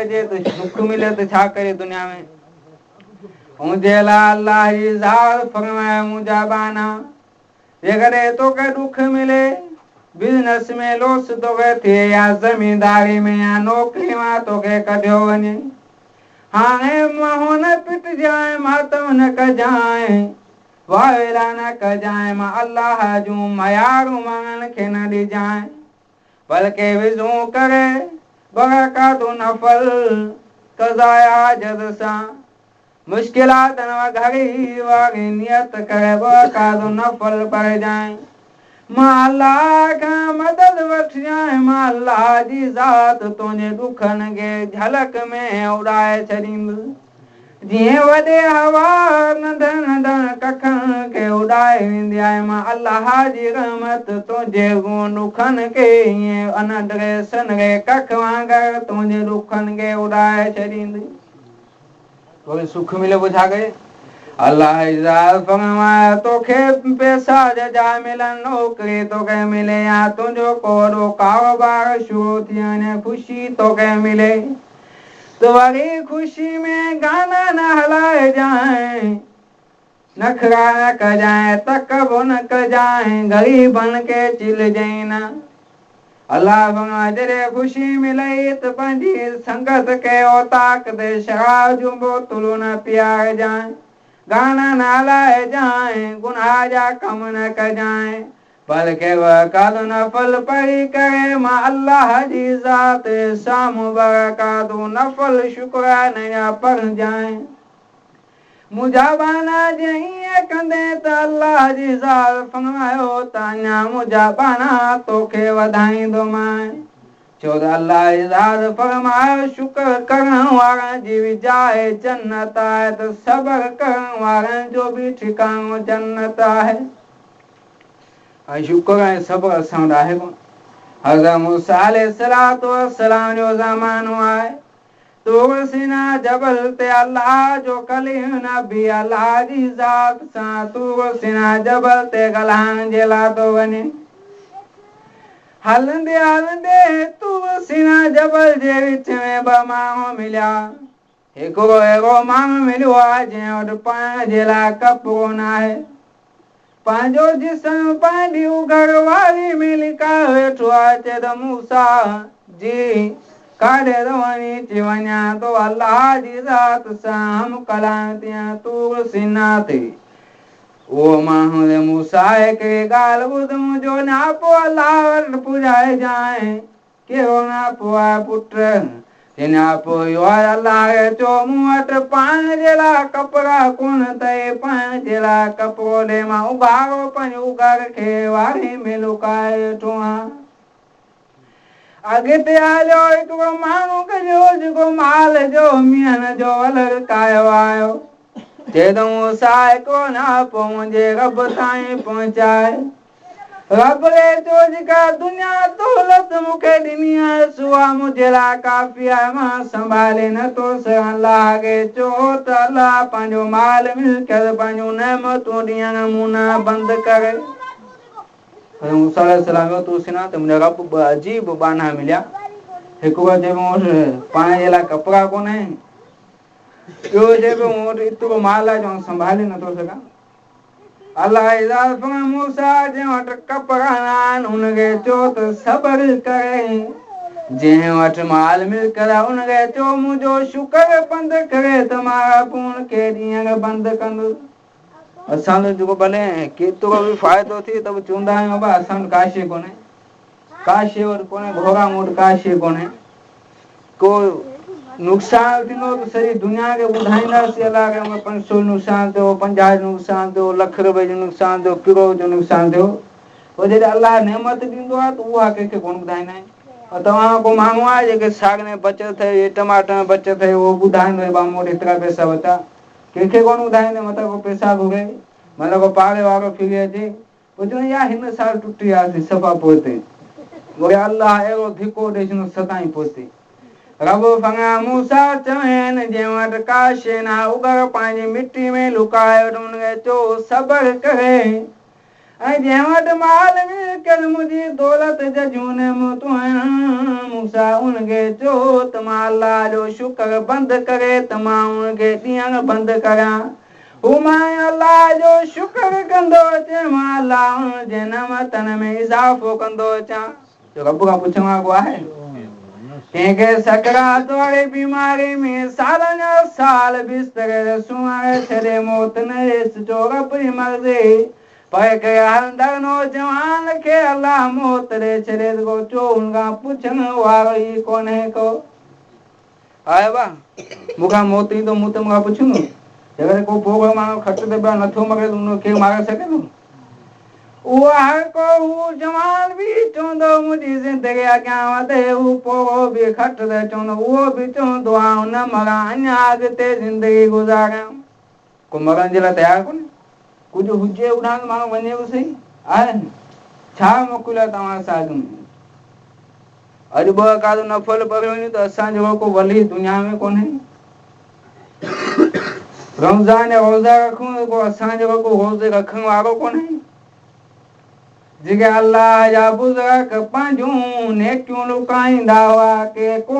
जे तो दुख मिले तो छा करे दुनिया में। मुझे ला अल्लाह जी ज़ात फरमाए मुझा बाना जेकॾहिं तोखे दुख मिले बिजनेस में लॉस तोखे थिए या ज़मींदारी में या नौकरी मां तोखे कढियो वञे, हाणे मां न पिटजांइ मातम न कजांइ वावेला न कजांइ, मां अल्लाह जूं मयारूं माण्हुनि खे न ॾिजांइ, बल्कि विझूं करे बरकातूं नफ़ल कज़ाया जद सां मुश्किलातन घड़ी वारी नियत करे बरकातूं नफ़ल पढ़जांइ। मां अल्लाह खां मदद वठजांइ, मां अल्लाह जी ज़ात तुंहिंजे दुखनि खे झलक में उड़ाए छॾींदुसि, जीअं वॾे हवा नंढनि नंढनि कखनि खे उॾाए वेंदी आहे। मां अल्लाह जी रहमत तुंहिंजे दुखनि खे ईअं नंढड़े सनड़े कख वांगुरु तुंहिंजे दुखनि खे उॾाए छॾींदी। तोखे सुख मिले पोइ छा करे? अल्लाह जी ज़ात फरमाए तोखे पैसा जजा मिलनि, नौकरी तोखे मिले या तुंहिंजो को वॾो कारोबार शुरू थी वञे, ख़ुशी तोखे मिले तो वरी ख़ुशी में गाना न हलाइजांइ, नखरा न कजांइ, तकबुर न कजांइ, ग़रीबनि खे चिलजांइ न। अल्लाह फरमाए जॾहिं ख़ुशी मिलई त पंहिंजी संगत खे औताक ते शराब जूं बोतलूं न पीआरजांइ, गाना न हलाइजांइ, गुनाह जा कम न कजांइ, बल्कि बरकातूं नफ़ल पढ़ी करे मां अल्लाह जी ज़ात साम्हूं बरकातूं नफ़ल शुक्राने जा पढ़जांइ। मुंहिंजा बाना जे ईअं कंदे त अल्लाह जी ज़ात फरमायो त अञा मुंहिंजा बाना तोखे वधाईंदोमांइ, छो त अल्लाह जी ज़ात फरमायो शुक्र करण वारनि जी बि जाइ जन्नत आहे त सब्र करण वारनि जो बि ठिकाणो जन्नत आहे। ऐं शुक्र ऐं सब्र असां वटि आहे कोन। हज़रत मूसा अलैहिस्सलातु वस्सलाम जो ज़मानो आहे, तूर सीना जबल ते अल्लाह जो कलीम नबी अल्लाह जी ज़ात सां तूर सीना जबल ते ॻाल्हाइण जे लाइ थो वञे। हलंदे हलंदे तूर सीना जबल जे विच में ॿ माण्हू मिलिया, हिकिड़ो अहिड़ो माण्हू मिलियो आहे जंहिं वटि पाइण जे लाइ कपिड़ो न आहे, पंहिंजो जिस्म पंहिंजी उघर वारी में लिकाए वेठो आहे, चए त मूसा जी काॾे थो वञी? थी वञा थो अल्लाह जी ज़ात सां हम कलाम थियां तूर सीना ते। उहो माण्हू मूसा हिकिड़ी ॻाल्हि ॿुध, मुंहिंजो नियापो अल्लाह वटि पुॼाइजांइ। कहिड़ो नियापो आहे पुट? नियापो इहो आहे अल्लाह खे चओ मूं वटि पाइण जे लाइ कपिड़ा कोन अथई, पाइण जे लाइ कपिड़ो ॾे, मां उघाड़ो पंहिंजो उघर खे वारी में लुकाए वेठो आहियां। अॻिते हलियो हिकिड़ो माण्हू गॾियो जेको माल जो मींहन जो अलॻि कायो आयो, चए त मूसा हिकिड़ो नियापो मुंहिंजे रब ताईं पहुचाए। रब खे चओ जेका दुनिया दौलत मूंखे ॾिनी आहे सुहा मुंहिंजे लाइ काफ़ी आहे, मां संभाले नथो सघां। अल्लाह खे चओ त अल्लाह पंहिंजो माल मिल्कियत पंहिंजूं नेमतूं ॾियण मूं न बंदि करे। मूसा अलैहिस्सलाम जो तूं सिना त मुंहिंजा रब ॿ अजीब बाना मिलिया, हिकिड़ो चए मूं वटि पाइण जे लाइ कपिड़ा कोन्हे, ॿियो चए पियो मूं वटि एतिरो माल आहे जो आउं संभाले नथो सघां। अल्लाह जी ज़ात फरमाए मूसा जंहिं वटि कपिड़ा न आहिनि हुनखे चओ त सब्र करे, जंहिं वटि माल मिल्कियत आहे हुनखे चओ मुंहिंजो शुक्र बंदि करे त मां रब हुनखे ॾींहं बंदि कंदुसि। असांजो जेको भले केतिरो बि फ़ाइदो थिए त बि चवंदा आहियूं बाबा असां वटि का शइ कोन्हे, का शइ वटि कोन्हे, घोड़ा मूं वटि का शइ कोन्हे। को नुक़सानु थींदो त सॼी दुनिया खे ॿुधाईंदासीं अलाह खे मूंखे 500 जो नुक़सानु थियो, 50 जो नुक़सानु थियो, लख रुपए जो नुक़सानु थियो, किरोड़ जो नुक़सानु थियो, पोइ जॾहिं अलाह नेमत ॾींदो आहे त उहा कंहिंखे कोन ॿुधाईंदा आहिनि। और तव्हां को माण्हू आहे जेके साग में बचत थिए, टमाटर में बचत थिए, उहो ॿुधाईंदो भाउ मूं वटि एतिरा पैसा बचा, कंहिंखे कोन ॿुधाईंदो। मतिलबु को पैसा घुरे, मतिलबु को पाड़े वारो फिरी अचे पोइ चवंदो यार हिन साल टुटी वियासीं सफ़ा पोइते, वरी अलाह अहिड़ो धिको ॾेई छॾींदो सदाईं पोइते। रब फरमाए मूसा चवनि जंहिं वटि का शइ न उघर पंहिंजी मिटी में लुकाए वठि, हुनखे चओ सब्र करे, ऐं जंहिं वटि माल मिल्कियत मुंहिंजी दौलत जजून मूं तूं मूंसां उनखे चयो त मां अलाह जो शुक्र बंदि करे त मां उनखे ॾियणु बंदि करियां। हू मां अलाह जो शुक्र कंदो अचे, मां अलाह जे नेमतनि में इज़ाफ़ो कंदो अचां। रब खां पुछण वारो आहे? कंहिंखे सकरात वारी बीमारी में सालनि जा साल बिस्तरे ते सुम्हारे छॾे, मौत न हेसि जो रब जी मर्ज़ी। पर हिकिड़े हलंदड़ नौजवान खे अलाह मौत ॾेई छॾे थो, चओ हुन खां पुछण वारो ई कोन्हे को। आहे वाह, मूंखां मौत ईंदो मूं त मूंखां पुछंदो? जेकॾहिं को पोइ माण्हू खट ते पियो नथो मरे त हुनखे मारे सघे थो? उहो हर को हू जवान बि चवंदो मुंहिंजी ज़िंदगी अॻियां वधे, हू पोइ बि खट ते चवंदो, उहो बि चवंदो आउं न मरां, अञा अॻिते ज़िंदगी गुज़ारियां। को मरण जे लाइ तयारु कोन्हे? कुझु हुजे उॾान माण्हू वञे बि सही आहे न? छा मोकिलियो आहे तव्हां साॻ में? अॼु ॿ काल नफ़ल पढ़ियो वञे त असांजो को वली दुनिया में कोन्हे। रमज़ान जा रोज़ा रखूं त को असांजो को रोज़े रखण वारो कोन्हे। जेके अलाह जा बुज़ुर्ग पंहिंजूं नेकियूं लुकाईंदा हुआ, के